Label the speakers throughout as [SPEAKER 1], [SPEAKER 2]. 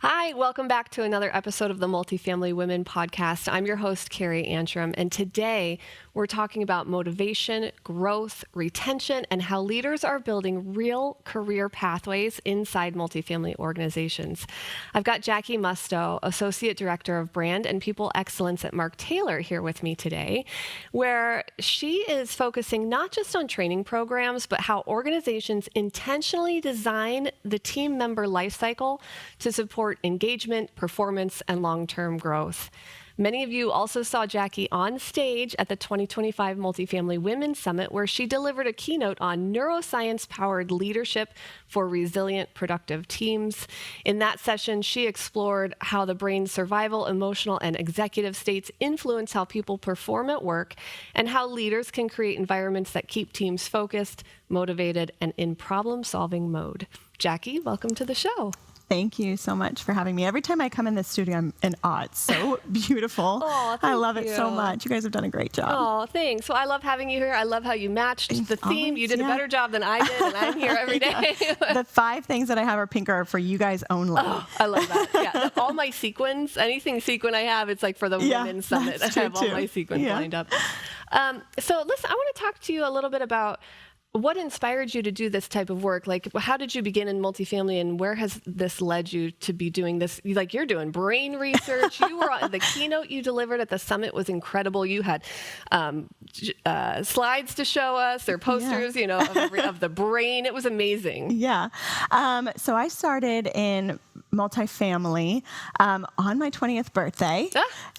[SPEAKER 1] Hi, welcome back to another episode of the Multifamily Women Podcast. I'm your host, Carrie Antrim, and today we're talking about motivation, growth, retention, and how leaders are building real career pathways inside multifamily organizations. I've got Jackie Musto, Associate Director of Brand and People Excellence at Mark Taylor, here with me today, where she is focusing not just on training programs, but how organizations intentionally design the team member lifecycle to support engagement, performance, and long-term growth. Many of you also saw Jackie on stage at the 2025 Multifamily Women Summit, where she delivered a keynote on neuroscience-powered leadership for resilient, productive teams. In that session, she explored how the brain's survival, emotional, and executive states influence how people perform at work, and how leaders can create environments that keep teams focused, motivated, and in problem-solving mode. Jackie, welcome to the show.
[SPEAKER 2] Thank you so much for having me. Every time I come in this studio, I'm in awe. It's so beautiful.
[SPEAKER 1] Oh,
[SPEAKER 2] I love it so much. You guys have done a great job.
[SPEAKER 1] Oh, thanks. So I love having you here. I love how you matched the theme. You did a better job than I did, and I'm here every day.
[SPEAKER 2] The 5 things that I have are pink are for you guys only.
[SPEAKER 1] Oh, I love that. Yeah, all my sequins, anything sequin I have, it's like for the Women's Summit. I have all my sequins lined up. So listen, I want to talk to you a little bit about what inspired you to do this type of work? Like, how did you begin in multifamily, and where has this led you to be doing this? Like, you're doing brain research. You were on the keynote you delivered at the summit was incredible. You had slides to show us, or posters, of the brain. It was amazing.
[SPEAKER 2] Yeah. So I started in multifamily on my 20th birthday,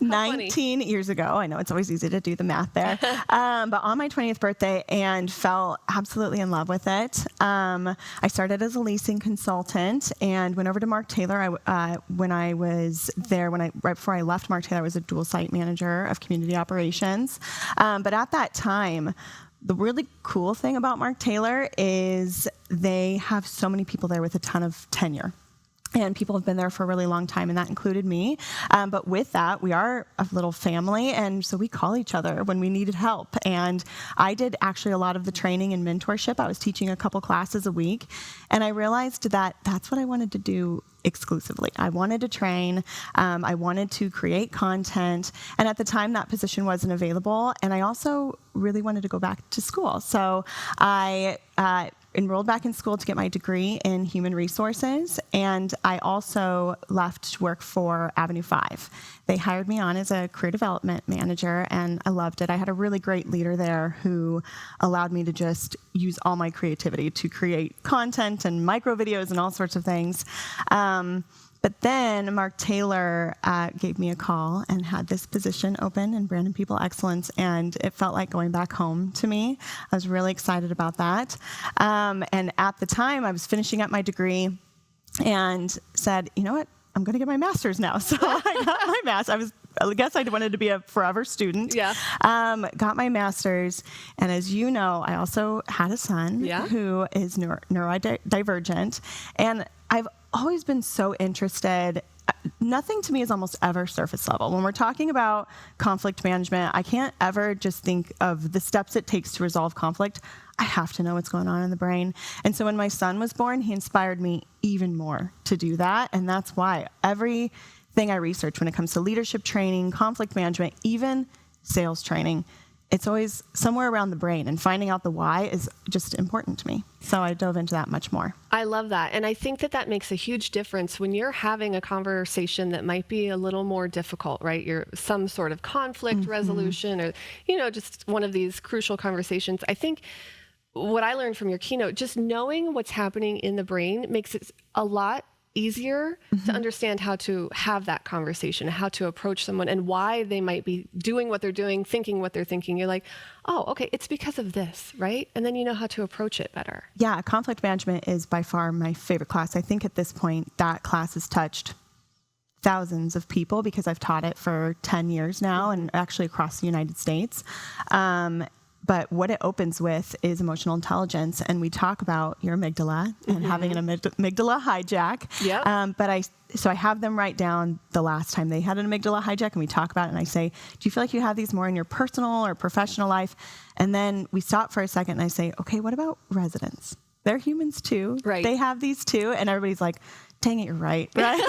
[SPEAKER 2] 19 years ago. I know it's always easy to do the math there, but on my 20th birthday, and fell absolutely in love with it. I started as a leasing consultant and went over to Mark Taylor. When I was there, right before I left Mark Taylor, I was a dual site manager of community operations. But at that time, the really cool thing about Mark Taylor is they have so many people there with a ton of tenure. And people have been there for a really long time, and that included me. But with that, we are a little family, and so we call each other when we needed help. And I did actually a lot of the training and mentorship. I was teaching a couple classes a week, and I realized that that's what I wanted to do exclusively. I wanted to train. I wanted to create content. And at the time, that position wasn't available. And I also really wanted to go back to school. So I enrolled back in school to get my degree in human resources, and I also left to work for Avenue 5. They hired me on as a career development manager, and I loved it. I had a really great leader there who allowed me to just use all my creativity to create content and micro videos and all sorts of things. But then Mark Taylor gave me a call and had this position open in Brand and People Excellence, and it felt like going back home to me. I was really excited about that. And at the time, I was finishing up my degree and said, you know what, I'm going to get my master's now. So I got my master's. I guess I wanted to be a forever student.
[SPEAKER 1] Yeah.
[SPEAKER 2] Got my master's. And as you know, I also had a son who is neurodivergent. And I've always been so interested. Nothing to me is almost ever surface level. When we're talking about conflict management, I can't ever just think of the steps it takes to resolve conflict. I have to know what's going on in the brain. And so when my son was born, he inspired me even more to do that. And that's why everything I research when it comes to leadership training, conflict management, even sales training, it's always somewhere around the brain, and finding out the why is just important to me. So I dove into that much more.
[SPEAKER 1] I love that. And I think that makes a huge difference when you're having a conversation that might be a little more difficult, right? You're some sort of conflict resolution, or, just one of these crucial conversations. I think what I learned from your keynote, just knowing what's happening in the brain makes it a lot easier to understand how to have that conversation, how to approach someone, and why they might be doing what they're doing, thinking what they're thinking. You're like, oh, okay, it's because of this, right? And then you know how to approach it better.
[SPEAKER 2] Yeah, conflict management is by far my favorite class. I think at this point, that class has touched thousands of people because I've taught it for 10 years now, and actually across the United States. But what it opens with is emotional intelligence, and we talk about your amygdala and having an amygdala hijack.
[SPEAKER 1] Yep.
[SPEAKER 2] So I have them write down the last time they had an amygdala hijack, and we talk about it, and I say, do you feel like you have these more in your personal or professional life? And then we stop for a second, and I say, okay, what about residents? They're humans too.
[SPEAKER 1] Right.
[SPEAKER 2] They have these too. And everybody's like, dang it, you're right. Like,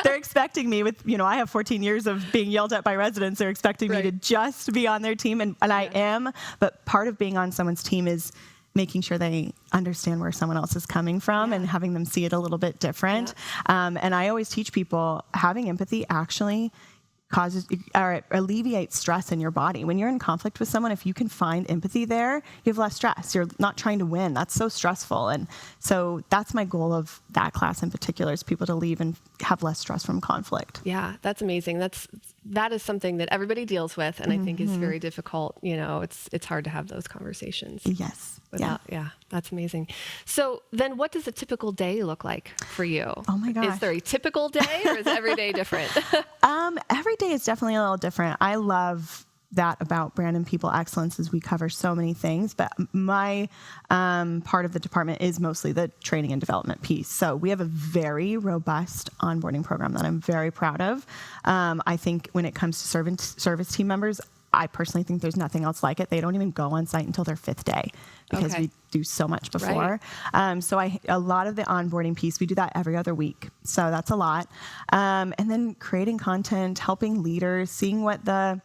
[SPEAKER 2] they're expecting me with, I have 14 years of being yelled at by residents. They're expecting me to just be on their team. And I am. But part of being on someone's team is making sure they understand where someone else is coming from and having them see it a little bit different. And I always teach people having empathy actually causes or alleviates stress in your body. When you're in conflict with someone, if you can find empathy there, you have less stress. You're not trying to win. That's so stressful. And so that's my goal of that class in particular, is people to leave and have less stress from conflict.
[SPEAKER 1] Yeah, that's amazing. That is something that everybody deals with, and I think is very difficult. It's hard to have those conversations.
[SPEAKER 2] Yes.
[SPEAKER 1] Yeah, that's amazing. So then what does a typical day look like for you?
[SPEAKER 2] Oh my gosh.
[SPEAKER 1] Is there a typical day, or is every day different?
[SPEAKER 2] Every day is definitely a little different. I love that about brand and people excellence, is we cover so many things, but my part of the department is mostly the training and development piece. So we have a very robust onboarding program that I'm very proud of. I think when it comes to service team members, I personally think there's nothing else like it. They don't even go on site until their 5th day because we do so much before. Right. A lot of the onboarding piece, we do that every other week. So that's a lot. And then creating content, helping leaders, seeing what the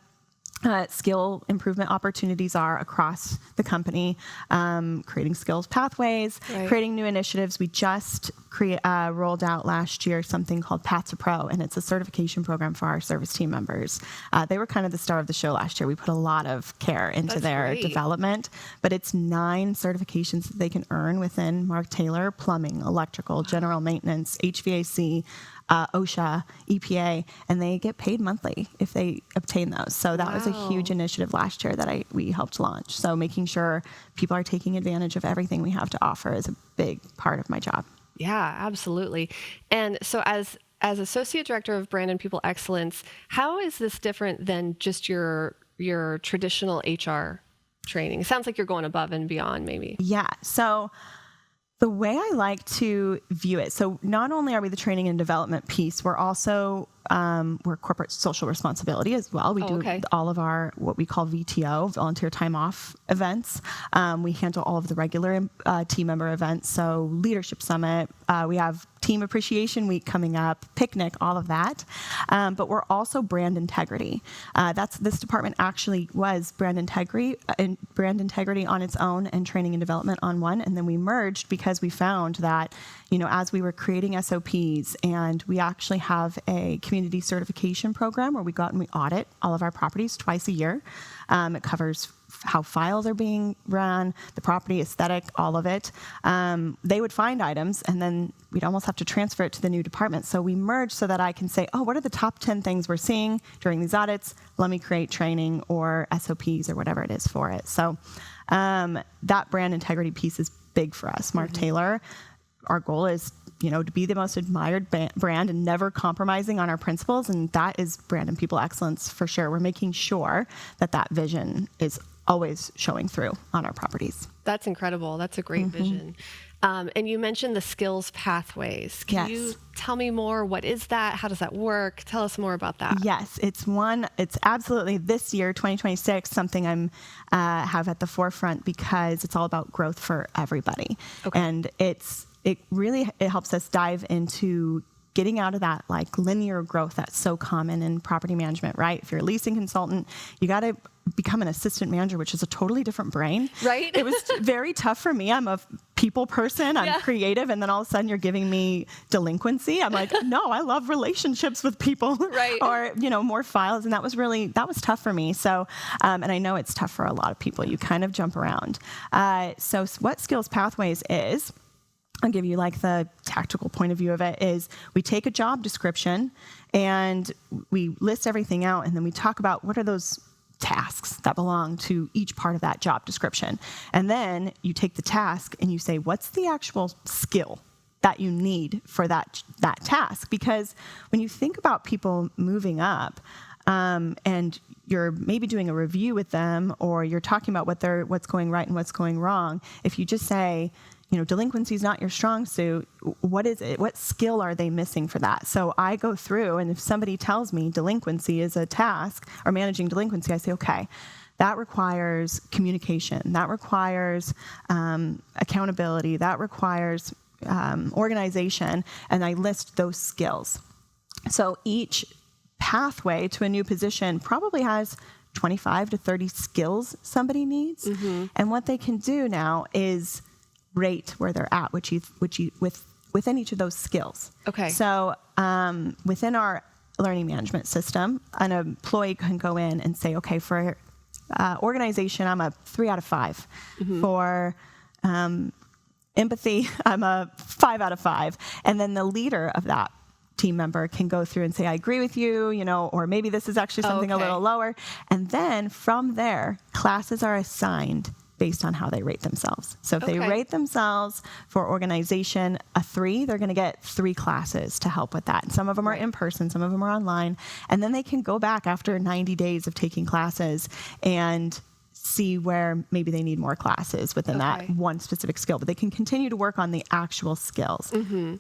[SPEAKER 2] skill improvement opportunities are across the company, creating skills pathways, creating new initiatives. We just rolled out last year something called Path to Pro, and it's a certification program for our service team members. They were kind of the star of the show last year. We put a lot of care into their development, but it's 9 certifications that they can earn within Mark Taylor: plumbing, electrical, general maintenance, HVAC, OSHA, EPA, and they get paid monthly if they obtain those. So that was a huge initiative last year that we helped launch. So making sure people are taking advantage of everything we have to offer is a big part of my job.
[SPEAKER 1] Yeah, absolutely. And so as Associate Director of Brand and People Excellence, how is this different than just your traditional HR training? It sounds like you're going above and beyond, maybe.
[SPEAKER 2] Yeah. So the way I like to view it, so not only are we the training and development piece, we're also we're corporate social responsibility as well. We do all of our what we call VTO, volunteer time off events. We handle all of the regular team member events, so leadership summit. We have team appreciation week coming up, picnic, all of that. But we're also brand integrity. This department actually was brand integrity on its own and training and development on one. And then we merged because we found that, as we were creating SOPs, and we actually have a community certification program where we go out and we audit all of our properties twice a year. It covers how files are being run, the property aesthetic, all of it. They would find items, and then we'd almost have to transfer it to the new department. So we merged so that I can say, what are the top 10 things we're seeing during these audits? Let me create training or SOPs or whatever it is for it. So that brand integrity piece is big for us. Mark Taylor, our goal is to be the most admired brand and never compromising on our principles. And that is brand and people excellence for sure. We're making sure that vision is always showing through on our properties.
[SPEAKER 1] That's incredible. That's a great vision. And you mentioned the skills pathways. Can you tell me more? What is that? How does that work? Tell us more about that.
[SPEAKER 2] Yes, it's absolutely this year, 2026, something I'm have at the forefront because it's all about growth for everybody. And it helps us dive into getting out of that linear growth that's so common in property management, right? If you're a leasing consultant, you got to become an assistant manager, which is a totally different brain.
[SPEAKER 1] Right.
[SPEAKER 2] It was very tough for me. I'm a people person. I'm creative. And then all of a sudden you're giving me delinquency. I'm like, no, I love relationships with people.
[SPEAKER 1] Right.
[SPEAKER 2] Or, more files. And that was tough for me. So, and I know it's tough for a lot of people. You kind of jump around. So what Skills Pathways is, I'll give you the tactical point of view of it, is we take a job description and we list everything out, and then we talk about what are those tasks that belong to each part of that job description. And then you take the task and you say, what's the actual skill that you need for that task? Because when you think about people moving up, and you're maybe doing a review with them, or you're talking about what's going right and what's going wrong, if you just say, delinquency is not your strong suit, what is it? What skill are they missing for that? So I go through, and if somebody tells me delinquency is a task, or managing delinquency, I say, okay, that requires communication. That requires accountability. That requires organization, and I list those skills. So each pathway to a new position probably has 25 to 30 skills somebody needs. And what they can do now is rate where they're at, within each of those skills.
[SPEAKER 1] Okay.
[SPEAKER 2] So within our learning management system, an employee can go in and say, okay, for organization, I'm a 3 out of 5. For empathy, I'm a 5 out of 5. And then the leader of that team member can go through and say, I agree with you, or maybe this is actually something a little lower. And then from there, classes are assigned based on how they rate themselves. So if they rate themselves for organization a 3, they're going to get 3 classes to help with that. And some of them are in person, some of them are online. And then they can go back after 90 days of taking classes and see where maybe they need more classes within that one specific skill, but they can continue to work on the actual skills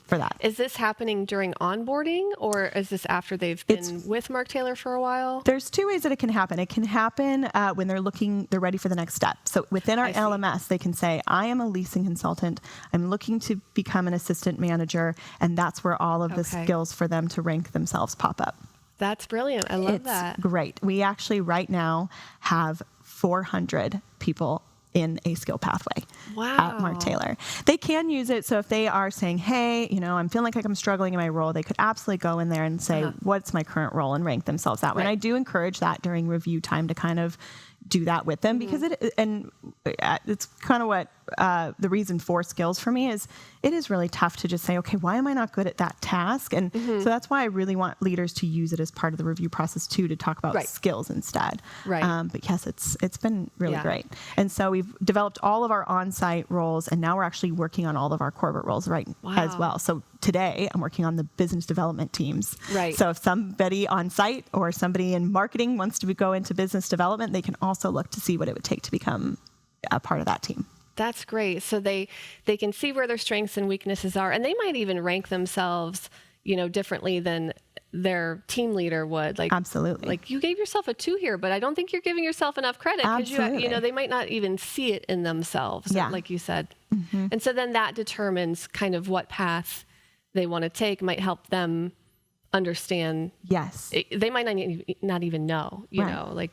[SPEAKER 2] for that.
[SPEAKER 1] Is this happening during onboarding, or is this after they've been with Mark Taylor for a while?
[SPEAKER 2] There's 2 ways that it can happen. It can happen when they're ready for the next step. So within our LMS, they can say, I am a leasing consultant. I'm looking to become an assistant manager. And that's where all of the skills for them to rank themselves pop up.
[SPEAKER 1] That's brilliant. I love that.
[SPEAKER 2] Great. We actually right now have 400 people in a skill pathway at Mark Taylor. They can use it. So if they are saying, hey, I'm feeling like I'm struggling in my role, they could absolutely go in there and say, what's my current role, and rank themselves that way. And I do encourage that during review time to kind of do that with them, because it's kind of what the reason for skills for me is. It is really tough to just say, okay, why am I not good at that task? And so that's why I really want leaders to use it as part of the review process too, to talk about skills instead. But yes, it's been really great. And so we've developed all of our on-site roles, and now we're actually working on all of our corporate roles as well. So today I'm working on the business development teams. So if somebody on site or somebody in marketing wants to go into business development, they can also look to see what it would take to become a part of that team.
[SPEAKER 1] That's great. So they can see where their strengths and weaknesses are, and they might even rank themselves, differently than their team leader would.
[SPEAKER 2] Absolutely.
[SPEAKER 1] Like, you gave yourself a 2 here, but I don't think you're giving yourself enough credit, because they might not even see it in themselves, like you said. And so then that determines kind of what path they want to take, might help them understand.
[SPEAKER 2] Yes.
[SPEAKER 1] They might not even know, like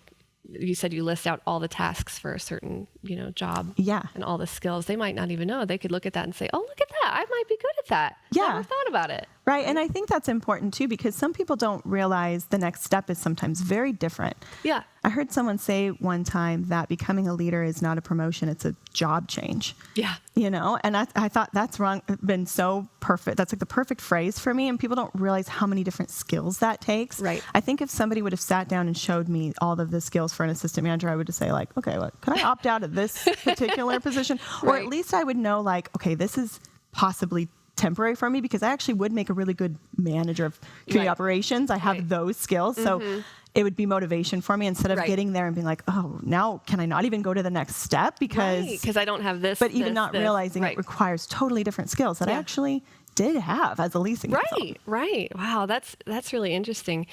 [SPEAKER 1] you said, you list out all the tasks for a certain, job and all the skills. They might not even know. They could look at that and say, oh, look at that. I might be good at that. Never thought about it.
[SPEAKER 2] Right. And I think that's important too, because some people don't realize the next step is sometimes very different.
[SPEAKER 1] Yeah.
[SPEAKER 2] I heard someone say one time that becoming a leader is not a promotion, it's a job change.
[SPEAKER 1] Yeah.
[SPEAKER 2] And I thought that's wrong, been so perfect. That's like the perfect phrase for me. And people don't realize how many different skills that takes.
[SPEAKER 1] Right.
[SPEAKER 2] I think if somebody would have sat down and showed me all of the skills for an assistant manager, I would just say okay, could I opt out of this particular position? Or at least I would know okay, this is possibly temporary for me, because I actually would make a really good manager of community operations. I have those skills. So it would be motivation for me, instead of getting there and being like, oh, now can I not even go to the next step because
[SPEAKER 1] I don't have this.
[SPEAKER 2] But even not realizing it requires totally different skills that I actually did have as a leasing consultant.
[SPEAKER 1] Right. Wow. That's really interesting.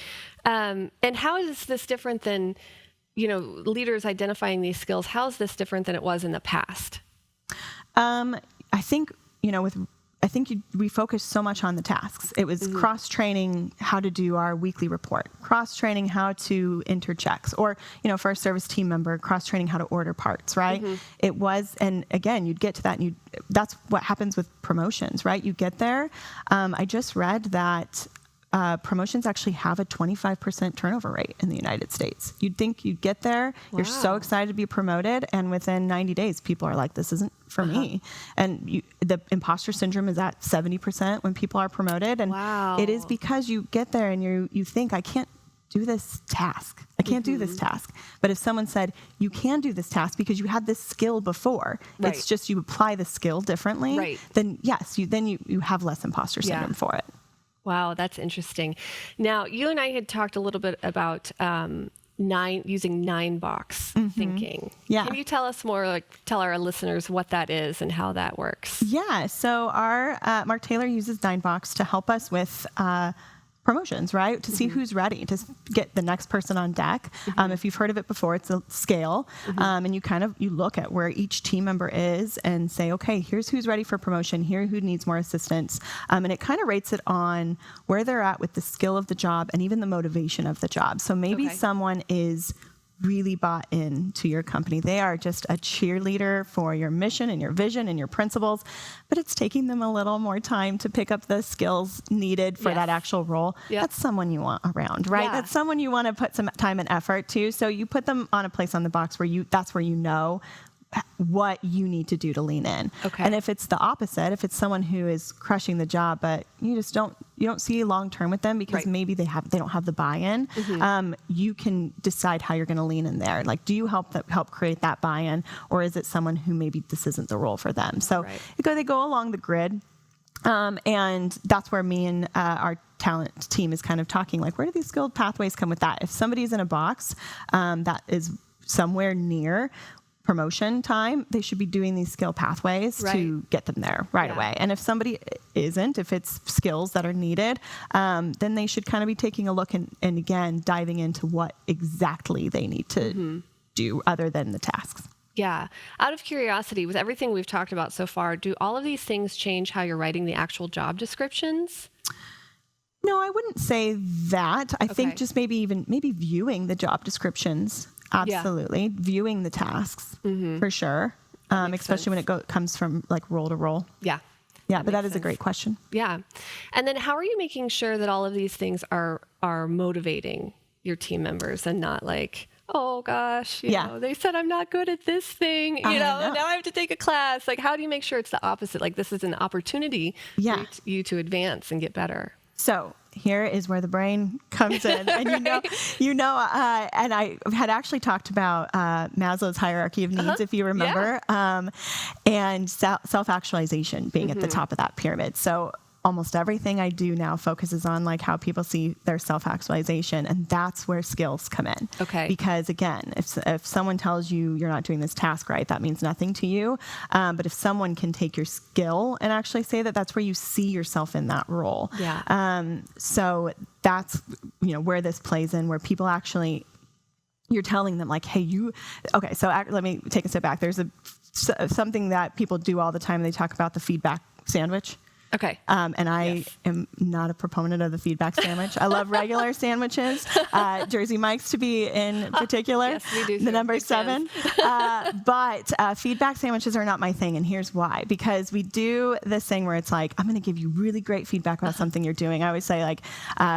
[SPEAKER 1] And how is this different than, leaders identifying these skills? How is this different than it was in the past?
[SPEAKER 2] I think, we focused so much on the tasks. It was cross-training how to do our weekly report, cross-training how to enter checks, or, for a service team member, cross-training how to order parts, right? It was, and again, you'd get to that, and that's what happens with promotions, right? You get there. I just read that promotions actually have a 25% turnover rate in the United States. You'd think you'd get there, you're so excited to be promoted, and within 90 days, people are like, this isn't for me. And the imposter syndrome is at 70% when people are promoted. And it is because you get there and you think, I can't do this task. I can't do this task. But if someone said, you can do this task because you had this skill before, it's just you apply the skill differently, then yes, you have less imposter syndrome for it.
[SPEAKER 1] Wow, that's interesting. Now, you and I had talked a little bit about using 9-box thinking. Yeah. Can you tell us more, tell our listeners what that is and how that works?
[SPEAKER 2] Yeah. So our Mark Taylor uses 9-box to help us with promotions, right? To see who's ready to get the next person on deck. If you've heard of it before, it's a scale. And you look at where each team member is and say, okay, here's who's ready for promotion. Here who needs more assistance. And it kind of rates it on where they're at with the skill of the job and even the motivation of the job. So maybe someone is really bought in to your company. They are just a cheerleader for your mission and your vision and your principles, but it's taking them a little more time to pick up the skills needed for that actual role. That's someone you want around, right? That's someone you want to put some time and effort to. So you put them on a place on the box where that's where you know what you need to do to lean in. And if it's the opposite, if it's someone who is crushing the job, but you just don't see long term with them because maybe they don't have the buy-in, you can decide how you're going to lean in there. Like, do you help create that buy-in, or is it someone who maybe this isn't the role for them? So they go along the grid. And that's where me and our talent team is kind of talking, like, where do these skilled pathways come with that? If somebody's in a box that is somewhere near promotion time, they should be doing these skill pathways to get them there away. And if somebody isn't, if it's skills that are needed, then they should kind of be taking a look and again, diving into what exactly they need to do other than the tasks.
[SPEAKER 1] Yeah. Out of curiosity, with everything we've talked about so far, do all of these things change how you're writing the actual job descriptions?
[SPEAKER 2] No, I wouldn't say that. I think just maybe viewing the job descriptions. Absolutely. Viewing the tasks for sure. Especially when it comes from like role to role. Yeah, but that is a great question.
[SPEAKER 1] Yeah. And then how are you making sure that all of these things are motivating your team members and not like, oh gosh, you know, they said I'm not good at this thing, you know, now I have to take a class. Like, how do you make sure it's the opposite? Like, this is an opportunity for you to advance and get better.
[SPEAKER 2] So here is where the brain comes in. And and I had actually talked about Maslow's hierarchy of needs, if you remember, and self-actualization being at the top of that pyramid. So almost everything I do now focuses on like how people see their self-actualization, and that's where skills come in. Because again, if someone tells you you're not doing this task right, that means nothing to you. But if someone can take your skill and actually say that, that's where you see yourself in that role. So that's where this plays in, where people actually, you're telling them like, hey, so let me take a step back. There's something that people do all the time. They talk about the feedback sandwich. And I am not a proponent of the feedback sandwich. I love regular sandwiches, Jersey Mike's to be in particular,
[SPEAKER 1] yes, we do
[SPEAKER 2] the number 7. But feedback sandwiches are not my thing, and here's why. Because we do this thing where it's like, I'm going to give you really great feedback about something you're doing. I always say, like,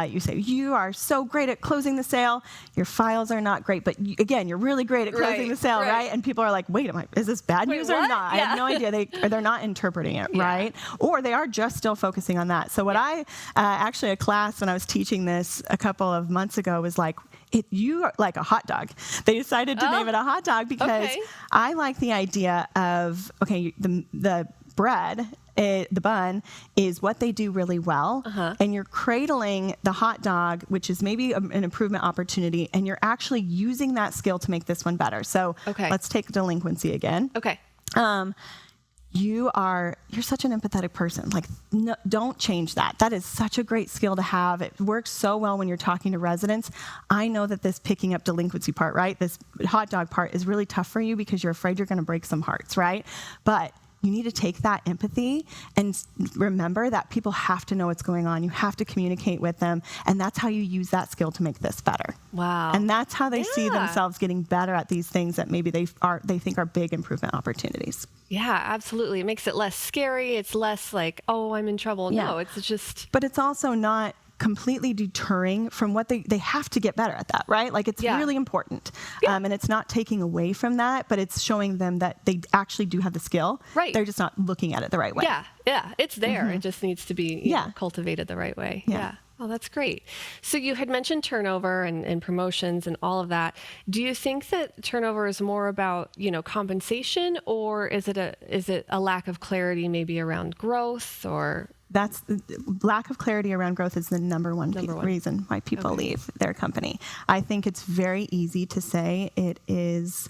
[SPEAKER 2] you say, you are so great at closing the sale. Your files are not great, but again, you're really great at closing the sale, right? And people are like, wait, is this bad news or not? I have no idea. They're not interpreting it, right? Or they are just still focusing on that. So what I actually, a class when I was teaching this a couple of months ago was like, you are like a hot dog. They decided to name it a hot dog because I like the idea of, the bread, the bun is what they do really well. And you're cradling the hot dog, which is maybe an improvement opportunity. And you're actually using that skill to make this one better. So let's take delinquency again. You're such an empathetic person. Like, no, don't change that. That is such a great skill to have. It works so well when you're talking to residents. I know that this picking up delinquency part, right? This hot dog part is really tough for you because you're afraid you're going to break some hearts, right? But you need to take that empathy and remember that people have to know what's going on. You have to communicate with them. And that's how you use that skill to make this better.
[SPEAKER 1] Wow.
[SPEAKER 2] And that's how they see themselves getting better at these things that maybe they think are big improvement opportunities.
[SPEAKER 1] Yeah, absolutely. It makes it less scary. It's less like, oh, I'm in trouble. No, it's just.
[SPEAKER 2] But it's also not completely deterring from what they have to get better at that, right? Like, it's really important. And it's not taking away from that, but it's showing them that they actually do have the skill. Right. They're just not looking at it the right way.
[SPEAKER 1] Yeah. It's there. It just needs to be cultivated the right way. Yeah. Oh, that's great. So you had mentioned turnover and promotions and all of that. Do you think that turnover is more about, compensation, or is it a lack of clarity maybe around growth, or?
[SPEAKER 2] That's lack of clarity around growth is the number one reason why people leave their company. I think it's very easy to say it is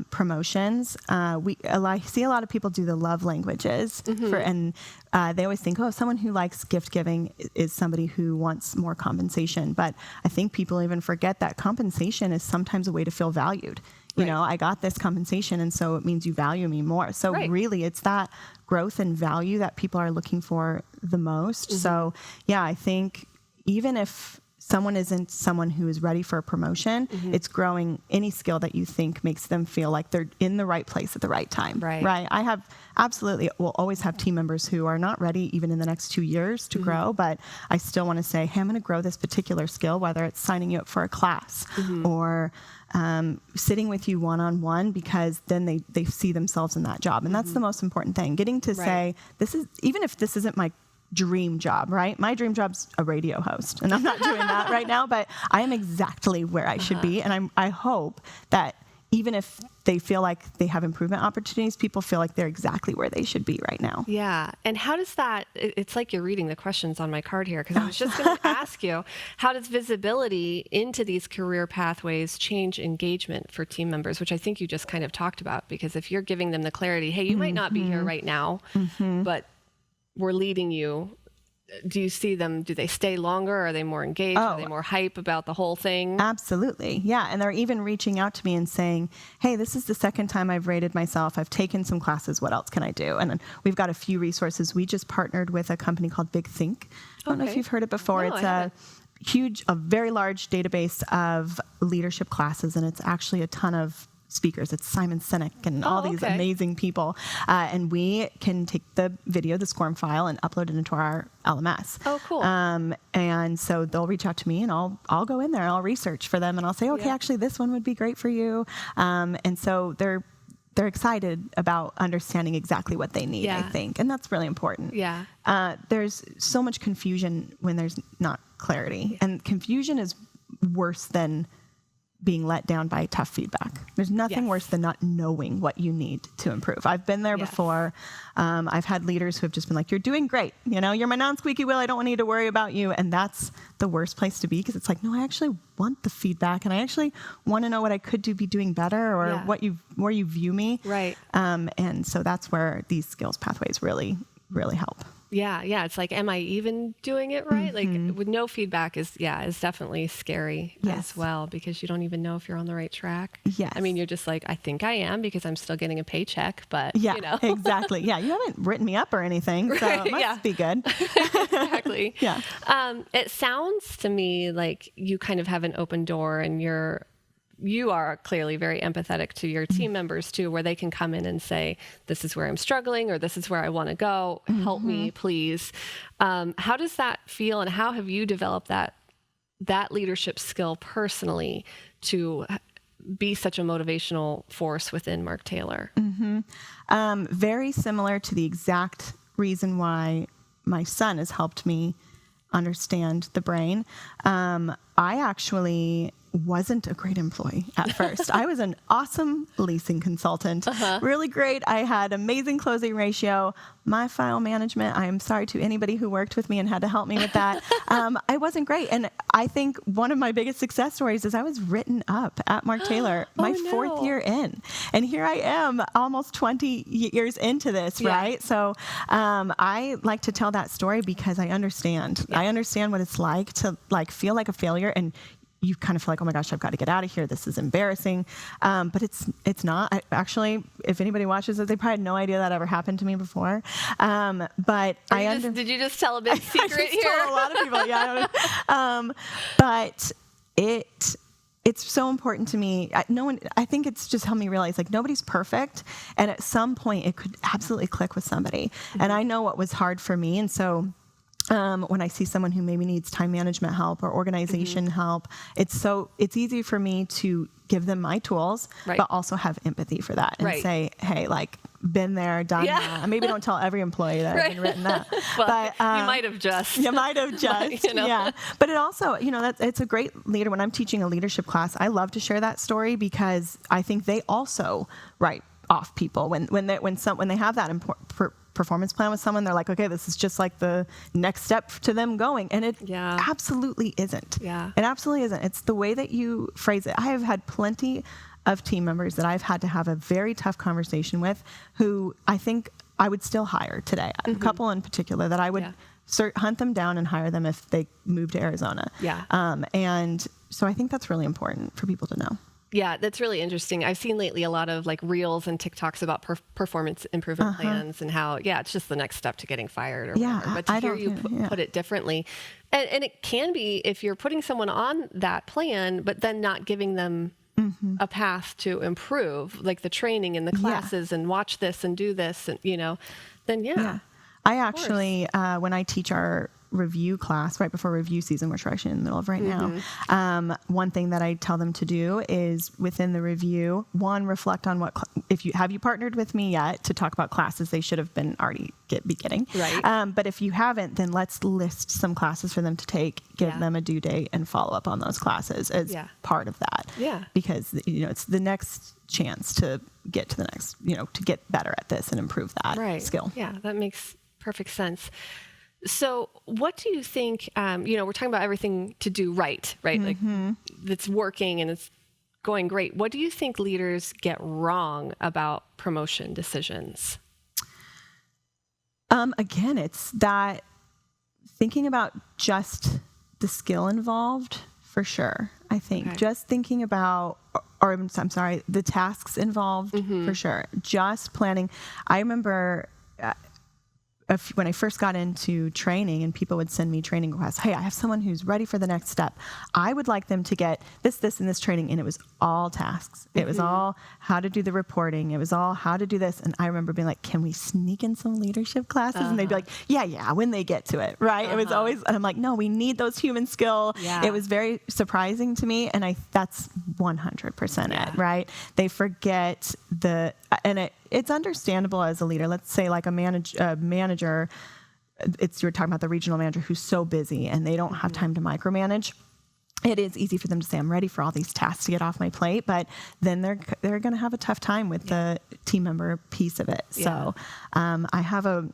[SPEAKER 2] promotions, I see a lot of people do the love languages and they always think, someone who likes gift giving is somebody who wants more compensation. But I think people even forget that compensation is sometimes a way to feel valued. You know, I got this compensation, and so it means you value me more. So really, it's that growth and value that people are looking for the most. So yeah, I think even if someone isn't someone who is ready for a promotion, it's growing any skill that you think makes them feel like they're in the right place at the right time. Right. I will always have team members who are not ready even in the next 2 years to grow, but I still want to say, hey, I'm going to grow this particular skill, whether it's signing you up for a class or sitting with you one-on-one, because then they see themselves in that job. And that's the most important thing. Getting to say, even if this isn't my dream job, right? My dream job's a radio host, and I'm not doing that right now, but I am exactly where I should be. And I hope that even if they feel like they have improvement opportunities, people feel like they're exactly where they should be right now.
[SPEAKER 1] Yeah. And how does that, it's like you're reading the questions on my card here, because I was just going to ask you, how does visibility into these career pathways change engagement for team members, which I think you just kind of talked about, because if you're giving them the clarity, hey, you might not be here right now, but we're leading you. Do you see them, do they stay longer? Are they more engaged? Are they more hype about the whole thing?
[SPEAKER 2] Absolutely. Yeah. And they're even reaching out to me and saying, hey, this is the second time I've rated myself. I've taken some classes. What else can I do? And then we've got a few resources. We just partnered with a company called Big Think. I don't know if you've heard it before.
[SPEAKER 1] No,
[SPEAKER 2] It's a very large database of leadership classes. And it's actually a ton of speakers. It's Simon Sinek and all these amazing people. And we can take the video, the SCORM file, and upload it into our LMS.
[SPEAKER 1] Oh, cool.
[SPEAKER 2] And so they'll reach out to me, and I'll go in there and I'll research for them, and I'll say, okay, actually this one would be great for you. And so they're excited about understanding exactly what they need, I think. And that's really important.
[SPEAKER 1] Yeah.
[SPEAKER 2] There's so much confusion when there's not clarity. And confusion is worse than being let down by tough feedback. There's nothing worse than not knowing what you need to improve. I've been there before. I've had leaders who have just been like, you're doing great. You know, you're my non-squeaky wheel. I don't need to worry about you. And that's the worst place to be, because it's like, no, I actually want the feedback, and I actually want to know what I could be doing better, or where you view me.
[SPEAKER 1] Right.
[SPEAKER 2] And so that's where these skills pathways really, really help.
[SPEAKER 1] Yeah. It's like, am I even doing it right? Like, with no feedback is definitely scary as well, because you don't even know if you're on the right track.
[SPEAKER 2] Yes.
[SPEAKER 1] I mean, you're just like, I think I am, because I'm still getting a paycheck, but you know.
[SPEAKER 2] Exactly. Yeah. You haven't written me up or anything, so it must be good.
[SPEAKER 1] Exactly.
[SPEAKER 2] Yeah.
[SPEAKER 1] It sounds to me like you kind of have an open door, and you are clearly very empathetic to your team members too, where they can come in and say, this is where I'm struggling, or this is where I want to go. Help me, please. How does that feel, and how have you developed that leadership skill personally to be such a motivational force within Mark Taylor?
[SPEAKER 2] Very similar to the exact reason why my son has helped me understand the brain. I actually wasn't a great employee at first. I was an awesome leasing consultant, really great. I had amazing closing ratio. My file management, I am sorry to anybody who worked with me and had to help me with that. I wasn't great. And I think one of my biggest success stories is I was written up at Mark Taylor my fourth year in. And here I am almost 20 years into this, right? So I like to tell that story because I understand. I understand what it's like to feel like a failure, and you kind of feel like, oh my gosh, I've got to get out of here. This is embarrassing. But it's not. Actually, if anybody watches it, they probably had no idea that ever happened to me before. But
[SPEAKER 1] did you just tell a big secret here?
[SPEAKER 2] Told a lot of people. Yeah. But it's so important to me. I think it's just helped me realize, like, nobody's perfect. And at some point it could absolutely click with somebody. And I know what was hard for me. And so when I see someone who maybe needs time management help or organization help, it's easy for me to give them my tools, but also have empathy for that and say, hey, like, been there, done that. And maybe don't tell every employee that I've been written up.
[SPEAKER 1] But you might have just.
[SPEAKER 2] You might have just. Yeah. But it also, it's a great leader. When I'm teaching a leadership class, I love to share that story, because I think they also write off people when they have that performance plan with someone. They're like, okay, this is just like the next step to them going. And it absolutely isn't.
[SPEAKER 1] Yeah.
[SPEAKER 2] It absolutely isn't. It's the way that you phrase it. I have had plenty of team members that I've had to have a very tough conversation with who I think I would still hire today. A couple in particular that I would hunt them down and hire them if they moved to Arizona.
[SPEAKER 1] Yeah.
[SPEAKER 2] And so I think that's really important for people to know.
[SPEAKER 1] Yeah, that's really interesting. I've seen lately a lot of like reels and TikToks about performance improvement plans and how, it's just the next step to getting fired or whatever. But to hear you put it differently. And it can be if you're putting someone on that plan, but then not giving them a path to improve, like the training and the classes and watch this and do this, and, then
[SPEAKER 2] I actually, when I teach our review class right before review season, which we're actually in the middle of right now, one thing that I tell them to do is within the review, one, reflect on what, if you partnered with me yet to talk about classes they should have been already beginning.
[SPEAKER 1] Right.
[SPEAKER 2] But if you haven't, then let's list some classes for them to take, give them a due date and follow up on those classes as part of that.
[SPEAKER 1] Yeah.
[SPEAKER 2] Because, it's the next chance to get to the next, to get better at this and improve that skill.
[SPEAKER 1] Yeah, that makes perfect sense. So what do you think, we're talking about everything to do right? Like it's working and it's going great. What do you think leaders get wrong about promotion decisions?
[SPEAKER 2] Again, it's that thinking about just the skill involved for sure. I think just thinking about, the tasks involved for sure. Just planning. I remember when I first got into training and people would send me training requests, hey, I have someone who's ready for the next step. I would like them to get this, and this training. And it was all tasks. It was all how to do the reporting. It was all how to do this. And I remember being like, can we sneak in some leadership classes? And they'd be like, yeah, when they get to it. Right. It was always, and I'm like, no, we need those human skill. Yeah. It was very surprising to me. And that's 100% it. Right. They forget it's understandable as a leader. Let's say like a manager, you're talking about the regional manager who's so busy and they don't have time to micromanage. It is easy for them to say, I'm ready for all these tasks to get off my plate, but then they're going to have a tough time with the team member piece of it. So I have a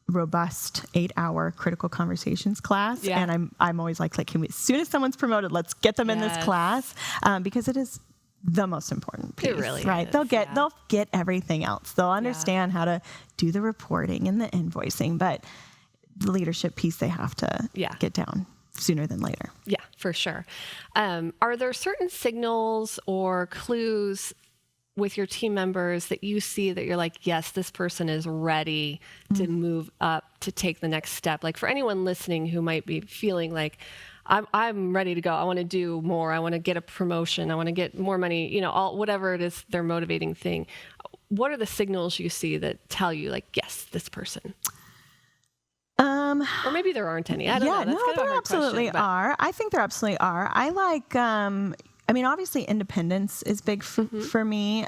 [SPEAKER 2] robust 8-hour critical conversations class. And I'm always like, can we, as soon as someone's promoted, let's get them in this class because it is the most important piece. It really is, they'll get everything else. They'll understand how to do the reporting and the invoicing, but the leadership piece they have to get down sooner than later.
[SPEAKER 1] Yeah, for sure. Are there certain signals or clues with your team members that you see that you're like, yes, this person is ready to move up, to take the next step? Like for anyone listening who might be feeling like, I'm ready to go. I want to do more. I want to get a promotion. I want to get more money, whatever it is, their motivating thing. What are the signals you see that tell you like, yes, this person? Or maybe there aren't any. I don't know. That's
[SPEAKER 2] there absolutely are. I think there absolutely are. I like, obviously independence is big for me.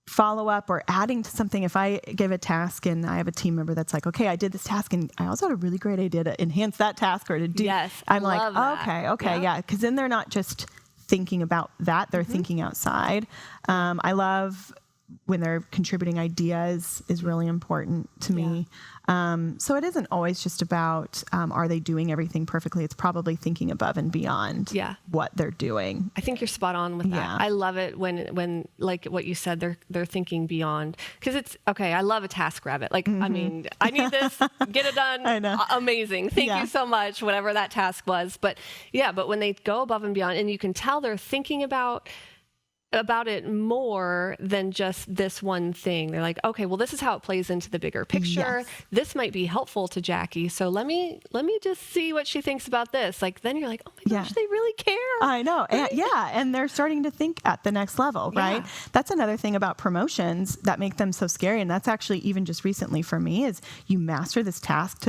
[SPEAKER 2] Follow up or adding to something. If I give a task and I have a team member that's like, okay, I did this task and I also had a really great idea to enhance that task or to do.
[SPEAKER 1] Yes,
[SPEAKER 2] I'm like, okay, yeah. Because then they're not just thinking about that; they're thinking outside. I love when they're contributing ideas is really important to me. So it isn't always just about, are they doing everything perfectly? It's probably thinking above and beyond what they're doing.
[SPEAKER 1] I think you're spot on with that. I love it when like what you said, they're thinking beyond, because it's okay. I love a task rabbit. Like, I mean, I need this, get it done.
[SPEAKER 2] I know.
[SPEAKER 1] Amazing. Thank you so much, whatever that task was. But but when they go above and beyond and you can tell they're thinking about it more than just this one thing. They're like, okay, well, this is how it plays into the bigger picture. Yes. This might be helpful to Jackie. So let me just see what she thinks about this. Like, then you're like, oh my gosh, they really care.
[SPEAKER 2] I know. Right? And they're starting to think at the next level, right? That's another thing about promotions that make them so scary. And that's actually even just recently for me is you master this task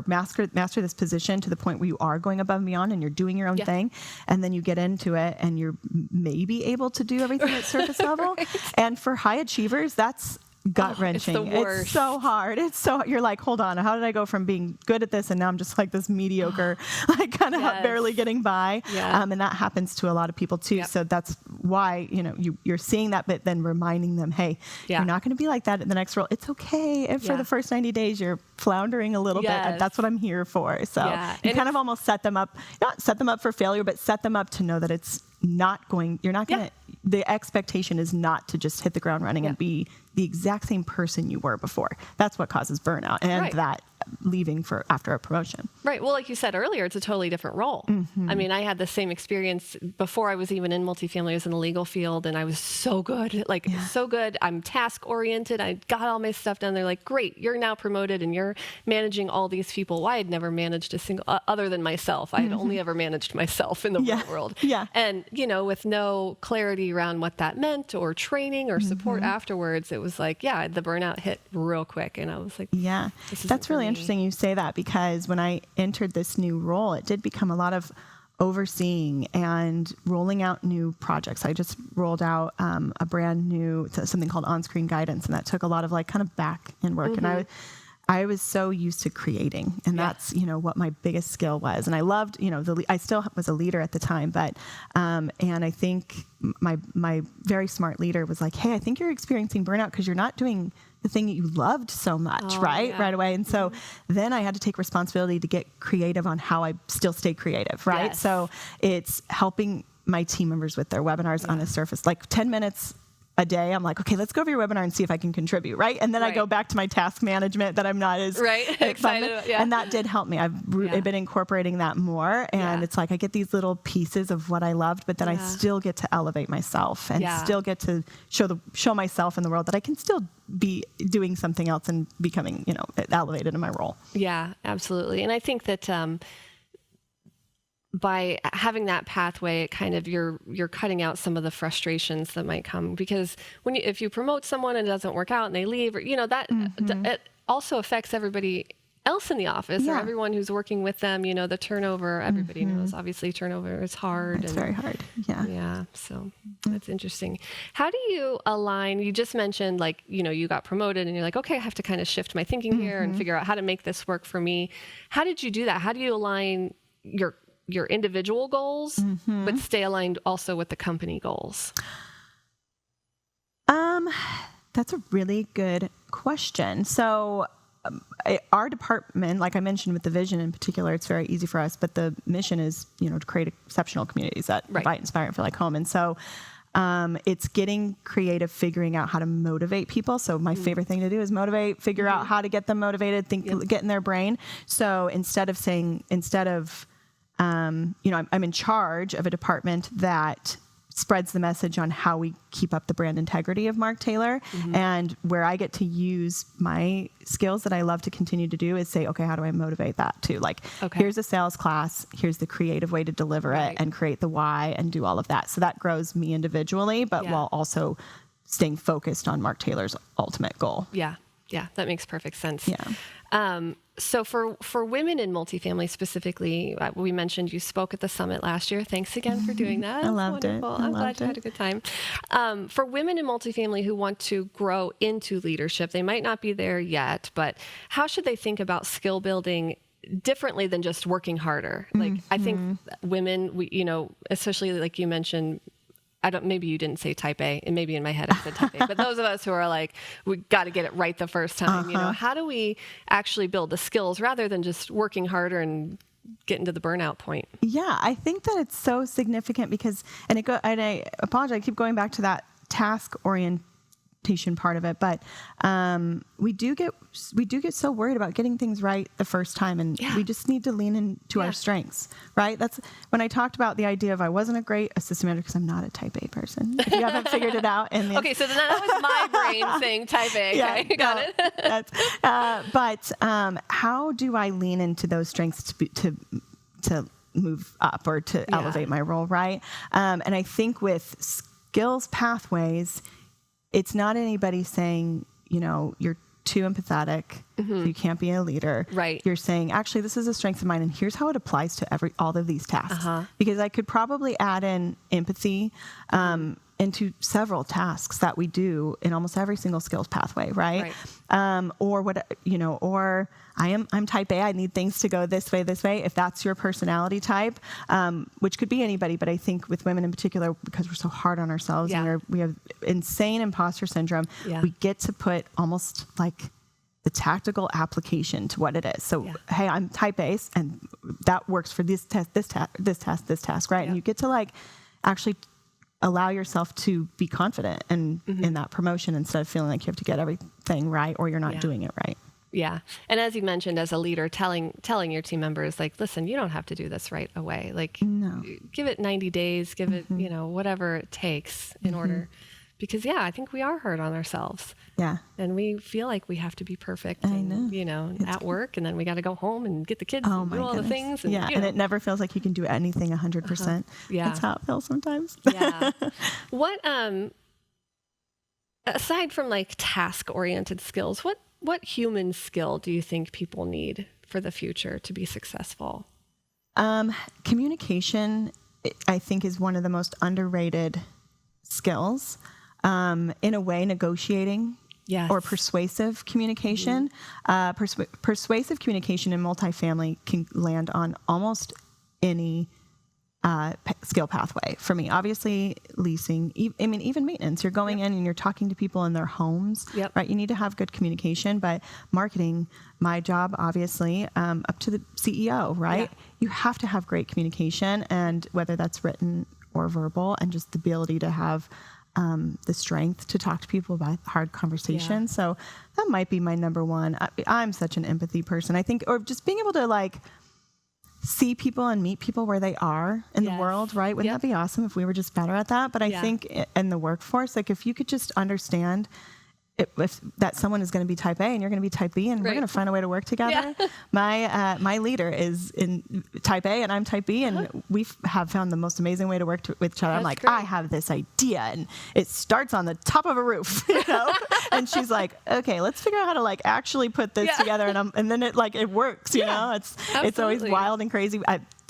[SPEAKER 2] master this position to the point where you are going above and beyond and you're doing your own thing. And then you get into it and you're maybe able to do everything at surface level. And for high achievers, that's gut-wrenching.
[SPEAKER 1] It's the worst.
[SPEAKER 2] It's so hard. You're like, hold on, how did I go from being good at this and now I'm just like this mediocre, like kind of barely getting by. And that happens to a lot of people too. So that's why, you're seeing that, but then reminding them, hey, you're not going to be like that at the next role. It's okay if for the first 90 days you're floundering a little bit. That's what I'm here for. So you kind of almost set them up, not set them up for failure, but set them up to know that it's the expectation is not to just hit the ground running and be the exact same person you were before. That's what causes burnout and that leaving after a promotion.
[SPEAKER 1] Right. Well, like you said earlier, it's a totally different role. Mm-hmm. I mean, I had the same experience before I was even in multifamily. I was in the legal field and I was so good, so good. I'm task oriented. I got all my stuff done. They're like, great, you're now promoted and you're managing all these people. Well, I had never managed a single, other than myself. I had only ever managed myself in the real world. Yeah. And, with no clarity around what that meant or training or support afterwards, it was like, the burnout hit real quick. And I was like,
[SPEAKER 2] that's really interesting you say that, because when I entered this new role, it did become a lot of overseeing and rolling out new projects. I just rolled out a brand new, something called on-screen guidance, and that took a lot of kind of back end work. And I was so used to creating, and that's, what my biggest skill was. And I loved, I still was a leader at the time, but, and I think my very smart leader was like, hey, I think you're experiencing burnout because you're not doing the thing that you loved so much, right away. And so then I had to take responsibility to get creative on how I still stay creative, right? Yes. So it's helping my team members with their webinars on a surface, 10 minutes a day. I'm like, okay, let's go over your webinar and see if I can contribute, right? And then I go back to my task management that I'm not as
[SPEAKER 1] excited about.
[SPEAKER 2] And that did help me. I've been incorporating that more. And it's like I get these little pieces of what I loved, but then I still get to elevate myself and still get to show myself in the world that I can still be doing something else and becoming, elevated in my role.
[SPEAKER 1] Yeah, absolutely. And I think that by having that pathway, it kind of you're cutting out some of the frustrations that might come, because if you promote someone and it doesn't work out and they leave, or it also affects everybody else in the office or everyone who's working with them. The turnover, everybody knows. Obviously, turnover is hard.
[SPEAKER 2] It's very hard.
[SPEAKER 1] Yeah. So that's interesting. How do you align? You just mentioned you got promoted and you're like, okay, I have to kind of shift my thinking here and figure out how to make this work for me. How did you do that? How do you align your individual goals, but stay aligned also with the company goals?
[SPEAKER 2] That's a really good question. So our department, like I mentioned with the vision in particular, it's very easy for us, but the mission is, to create exceptional communities that invite, inspire, and feel like home. And so it's getting creative, figuring out how to motivate people. So my favorite thing to do is motivate, figure out how to get them motivated, get in their brain. So instead of I'm in charge of a department that spreads the message on how we keep up the brand integrity of Mark Taylor. And where I get to use my skills that I love to continue to do is say, okay, how do I motivate that too? Here's a sales class, here's the creative way to deliver it and create the why and do all of that. So that grows me individually, but while also staying focused on Mark Taylor's ultimate goal.
[SPEAKER 1] Yeah. Yeah. That makes perfect sense. Yeah. So for women in multifamily specifically, we mentioned you spoke at the summit last year. Thanks again for doing that.
[SPEAKER 2] I loved it.
[SPEAKER 1] I'm glad you had a good time. For women in multifamily who want to grow into leadership, they might not be there yet, but how should they think about skill building differently than just working harder? I think women, especially like you mentioned, maybe you didn't say type A, and maybe in my head I said type A, but those of us who are like, we got to get it right the first time, how do we actually build the skills rather than just working harder and getting to the burnout point? Yeah,
[SPEAKER 2] I think that it's so significant because, and I apologize, I keep going back to that task orientation part of it, but we do get so worried about getting things right the first time, and we just need to lean into our strengths, right? That's when I talked about the idea of I wasn't a great assistant manager because I'm not a type A person. If you haven't figured it out, okay,
[SPEAKER 1] so then that was my brain saying type A. Okay, got it.
[SPEAKER 2] But how do I lean into those strengths to move up or to elevate my role, right? And I think with skills pathways, it's not anybody saying, you're too empathetic, so you can't be a leader.
[SPEAKER 1] Right.
[SPEAKER 2] You're saying, actually, this is a strength of mine, and here's how it applies to all of these tasks. Because I could probably add in empathy into several tasks that we do in almost every single skills pathway, right? Or I'm type A, I need things to go this way, if that's your personality type, which could be anybody, but I think with women in particular, because we're so hard on ourselves and we have insane imposter syndrome, we get to put almost like the tactical application to what it is. So, hey, I'm type A, and that works for this task, right? And you get to actually allow yourself to be confident and in that promotion instead of feeling like you have to get everything right or you're not doing it right.
[SPEAKER 1] Yeah. And as you mentioned, as a leader, telling your team members, like, listen, you don't have to do this right away. Like, give it 90 days, give it, whatever it takes in order. Because, I think we are hard on ourselves. Yeah. And we feel like we have to be perfect, at work. And then we got to go home and get the kids and do all the things. And,
[SPEAKER 2] and it never feels like you can do anything 100%. Yeah. That's how it feels sometimes.
[SPEAKER 1] Yeah. What, aside from like task-oriented skills, what human skill do you think people need for the future to be successful?
[SPEAKER 2] Communication, I think, is one of the most underrated skills. In a way, negotiating or persuasive communication. Persuasive communication in multifamily can land on almost any skill pathway for me. Obviously, leasing, even maintenance. You're going in and you're talking to people in their homes, right? You need to have good communication, but marketing, my job, obviously, up to the CEO, right? You have to have great communication, and whether that's written or verbal, and just the ability to have the strength to talk to people about hard conversations. So that might be my number one. I'm such an empathy person, I think, or just being able to like see people and meet people where they are in the world, right? Wouldn't that be awesome if we were just better at that? But I think in the workforce, like if you could just understand if that someone is going to be type A and you're going to be type B and we're going to find a way to work together. My leader is in type A and I'm type B, and we have found the most amazing way to work with each other. I'm like, great. I have this idea and it starts on the top of a roof, and she's like, okay, let's figure out how to like actually put this together. And then it works, it's always wild and crazy.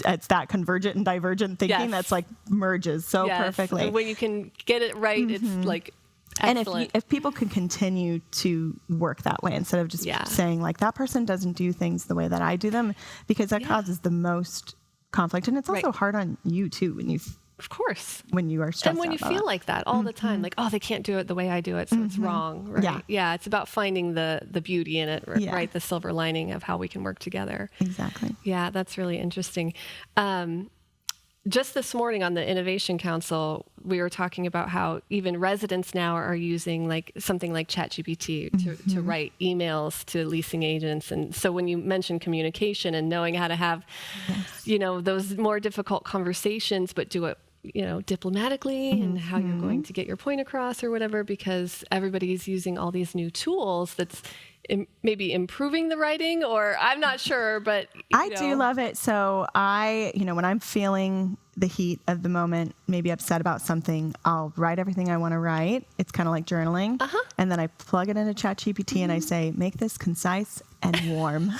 [SPEAKER 2] It's that convergent and divergent thinking that's like merges so perfectly.
[SPEAKER 1] And when you can get it right, it's like, excellent.
[SPEAKER 2] And if people can continue to work that way instead of just saying like that person doesn't do things the way that I do them, because that causes the most conflict, and it's also hard on you too when you are stressed
[SPEAKER 1] and when you feel like that all the time, like, oh, they can't do it the way I do it, so it's wrong, right? It's about finding the beauty in it, right? The silver lining of how we can work together.
[SPEAKER 2] Exactly.
[SPEAKER 1] Yeah, that's really interesting. Just this morning on the Innovation Council, we were talking about how even residents now are using like something like ChatGPT to write emails to leasing agents. And so when you mention communication and knowing how to have, those more difficult conversations, but do it, diplomatically and how you're going to get your point across or whatever, because everybody's using all these new tools that's maybe improving the writing, or I'm not sure, but
[SPEAKER 2] I do love it. So when I'm feeling the heat of the moment, maybe upset about something, I'll write everything I want to write. It's kind of like journaling. And then I plug it into ChatGPT and I say, make this concise and warm.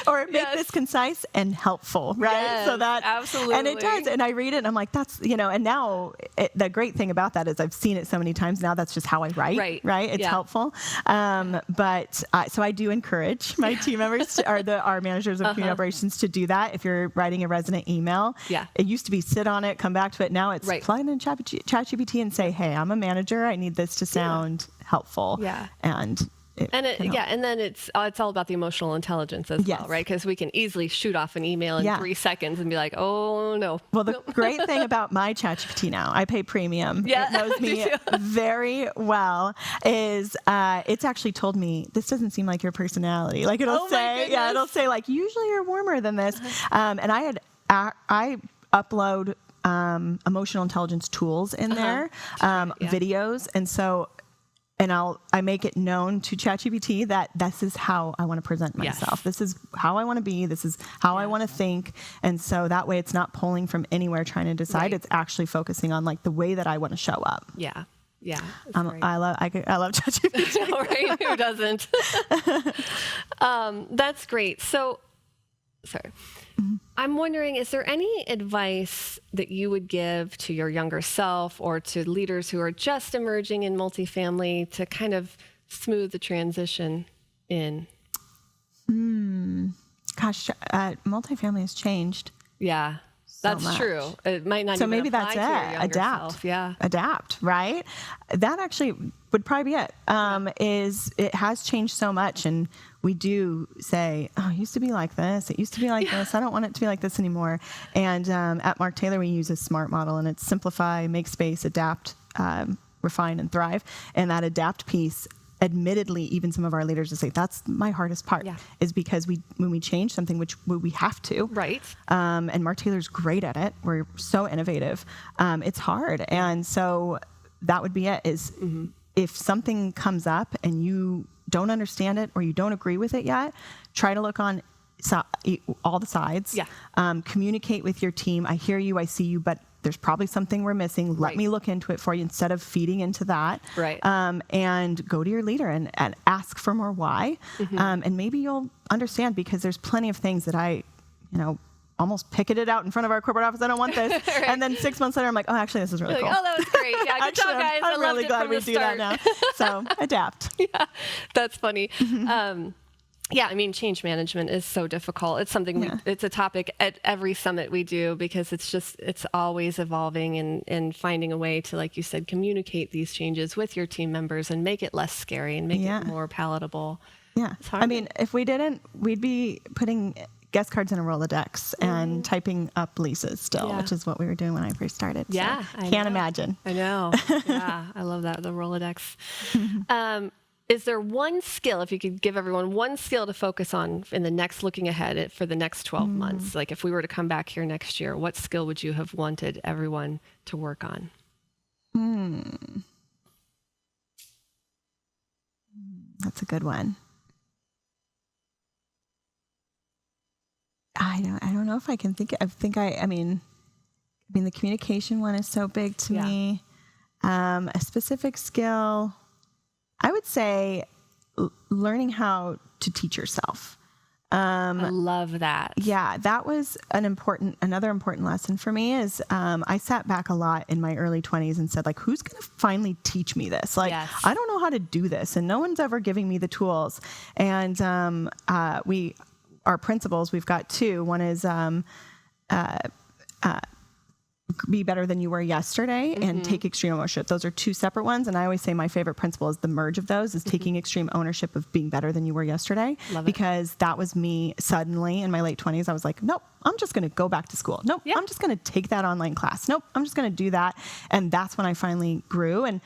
[SPEAKER 2] Or make this concise and helpful, right?
[SPEAKER 1] Yes,
[SPEAKER 2] so that
[SPEAKER 1] absolutely.
[SPEAKER 2] And it does. And I read it and I'm like, that's, and now the great thing about that is I've seen it so many times now, that's just how I write, right? It's helpful. But so I do encourage my team members our managers of community operations to do that. If you're writing a resident email, it used to be sit on it, come back to it. Now it's plug it in ChatGPT and say, hey, I'm a manager. I need this to sound helpful. And
[SPEAKER 1] then it's all about the emotional intelligence as well, right? Because we can easily shoot off an email in 3 seconds and be like, oh no.
[SPEAKER 2] Well, the great thing about my ChatGPT now, I pay premium. It knows me very well. Is it's actually told me this doesn't seem like your personality. Like it'll say like usually you're warmer than this. And I upload emotional intelligence tools in there, videos, and I make it known to ChatGPT that this is how I want to present myself. This is how I want to be. This is how I want to think. And so that way it's not pulling from anywhere trying to decide. It's actually focusing on like the way that I want to show up.
[SPEAKER 1] Yeah.
[SPEAKER 2] I love ChatGPT.
[SPEAKER 1] Right? Who doesn't? That's great. So, sorry. I'm wondering, is there any advice that you would give to your younger self or to leaders who are just emerging in multifamily to kind of smooth the transition in?
[SPEAKER 2] Gosh, multifamily has changed.
[SPEAKER 1] Yeah. That's
[SPEAKER 2] much.
[SPEAKER 1] true. It might not
[SPEAKER 2] So
[SPEAKER 1] even
[SPEAKER 2] maybe
[SPEAKER 1] apply
[SPEAKER 2] that's
[SPEAKER 1] to your
[SPEAKER 2] it.
[SPEAKER 1] younger
[SPEAKER 2] Adapt.
[SPEAKER 1] self. Yeah.
[SPEAKER 2] Adapt, right? That actually would probably be it. Is it has changed so much, and we do say, oh, it used to be like this. It used to be like this. I don't want it to be like this anymore. And at Mark Taylor, we use a SMART model, and it's simplify, make space, adapt, refine, and thrive. And that adapt piece, admittedly, even some of our leaders will say that's my hardest part, is because when we change something, which we have to,
[SPEAKER 1] right?
[SPEAKER 2] And Mark Taylor's great at it. We're so innovative. It's hard, and so that would be it. Is if something comes up and you don't understand it or you don't agree with it yet, try to look on all the sides. Communicate with your team. I hear you. I see you, but there's probably something we're missing. Let me look into it for you instead of feeding into that. And go to your leader and ask for more why. And maybe you'll understand, because there's plenty of things that I, almost picketed out in front of our corporate office. I don't want this. And then 6 months later, I'm like, oh, actually, this is really cool.
[SPEAKER 1] Oh, that was great. Yeah, good job, guys.
[SPEAKER 2] I'm really glad we do that now. So adapt.
[SPEAKER 1] Yeah, that's funny. Yeah, I mean, change management is so difficult. It's something it's a topic at every summit we do, because it's always evolving and finding a way to, like you said, communicate these changes with your team members and make it less scary and make it more palatable.
[SPEAKER 2] Yeah. I mean, if we didn't, we'd be putting guest cards in a Rolodex and typing up leases still, which is what we were doing when I first started.
[SPEAKER 1] Yeah.
[SPEAKER 2] So can't imagine.
[SPEAKER 1] I know. Yeah. I love that. The Rolodex. Is there one skill, if you could give everyone one skill to focus on in the next, looking ahead for the next 12 months, like if we were to come back here next year, what skill would you have wanted everyone to work on?
[SPEAKER 2] That's a good one. I don't know if I can think. I mean, the communication one is so big to me. A specific skill, I would say learning how to teach yourself.
[SPEAKER 1] I love that.
[SPEAKER 2] Yeah, that was another important lesson for me is I sat back a lot in my early 20s and said, like, who's going to finally teach me this? Like, I don't know how to do this, and no one's ever giving me the tools. And our principles, we've got two. One is be better than you were yesterday and take extreme ownership. Those are two separate ones. And I always say my favorite principle is the merge of those is taking extreme ownership of being better than you were yesterday. Because that was me suddenly in my late 20s. I was like, nope, I'm just going to go back to school. Nope, I'm just going to take that online class. Nope, I'm just going to do that. And that's when I finally grew. And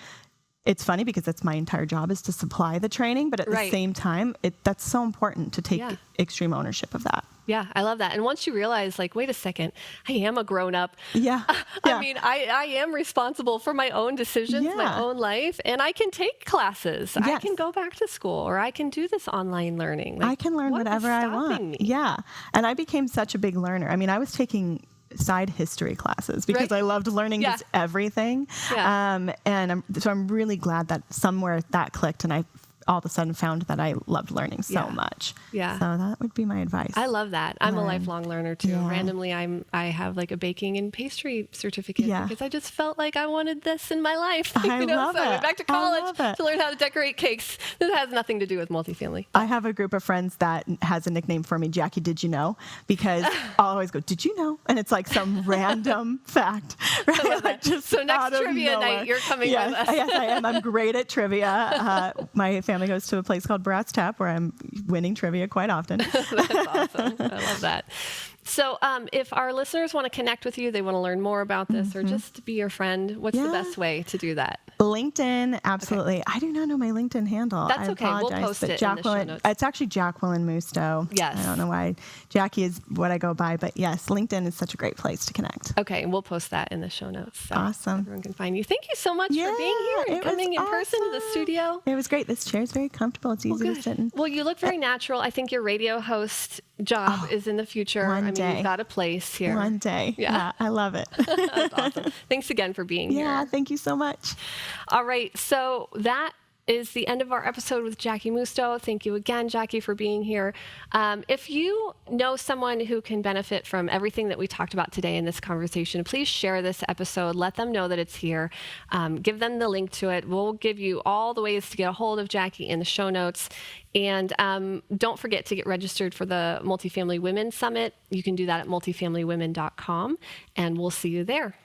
[SPEAKER 2] it's funny because that's my entire job is to supply the training. But at the same time, that's so important to take extreme ownership of that.
[SPEAKER 1] Yeah, I love that. And once you realize, like, wait a second, I am a grown up. I mean, I am responsible for my own decisions, my own life, and I can take classes. I can go back to school, or I can do this online learning. Like,
[SPEAKER 2] I can learn whatever I want. Yeah. And I became such a big learner. I mean, I was taking side history classes because I loved learning just everything. And I'm really glad that somewhere that clicked and I all of a sudden found that I loved learning so much. So that would be my advice.
[SPEAKER 1] I love that. I'm a lifelong learner too. Randomly, I have like a baking and pastry certificate because I just felt like I wanted this in my life.
[SPEAKER 2] I love it.
[SPEAKER 1] I went back to college to learn how to decorate cakes. This has nothing to do with multifamily.
[SPEAKER 2] I have a group of friends that has a nickname for me, Jackie, did you know? Because I'll always go, did you know? And it's like some random fact. Right?
[SPEAKER 1] So next trivia night, you're coming with us.
[SPEAKER 2] Yes, I am. I'm great at trivia. My family goes to a place called Brass Tap where I'm winning trivia quite often.
[SPEAKER 1] That's awesome. I love that. So if our listeners want to connect with you, they want to learn more about this or just be your friend, what's the best way to do that?
[SPEAKER 2] LinkedIn, absolutely. Okay. I do not know my LinkedIn handle.
[SPEAKER 1] That's okay. We'll post it in the show notes.
[SPEAKER 2] It's actually Jacqueline Musto.
[SPEAKER 1] Yes.
[SPEAKER 2] I don't know why Jackie is what I go by, but yes, LinkedIn is such a great place to connect.
[SPEAKER 1] Okay, and we'll post that in the show notes. So
[SPEAKER 2] awesome.
[SPEAKER 1] Everyone can find you. Thank you so much for being here and coming in person to the studio.
[SPEAKER 2] It was great. This chair is very comfortable. It's easy to sit in.
[SPEAKER 1] Well, you look very natural. I think your radio host job is in the future.
[SPEAKER 2] One day.
[SPEAKER 1] You've got a place here.
[SPEAKER 2] One day. Yeah, I love it.
[SPEAKER 1] That's awesome. Thanks again for being here.
[SPEAKER 2] Yeah, thank you so much.
[SPEAKER 1] All right. So that is the end of our episode with Jackie Musto. Thank you again, Jackie, for being here. If you know someone who can benefit from everything that we talked about today in this conversation, please share this episode. Let them know that it's here. Give them the link to it. We'll give you all the ways to get a hold of Jackie in the show notes. And don't forget to get registered for the Multifamily Women Summit. You can do that at multifamilywomen.com, and we'll see you there.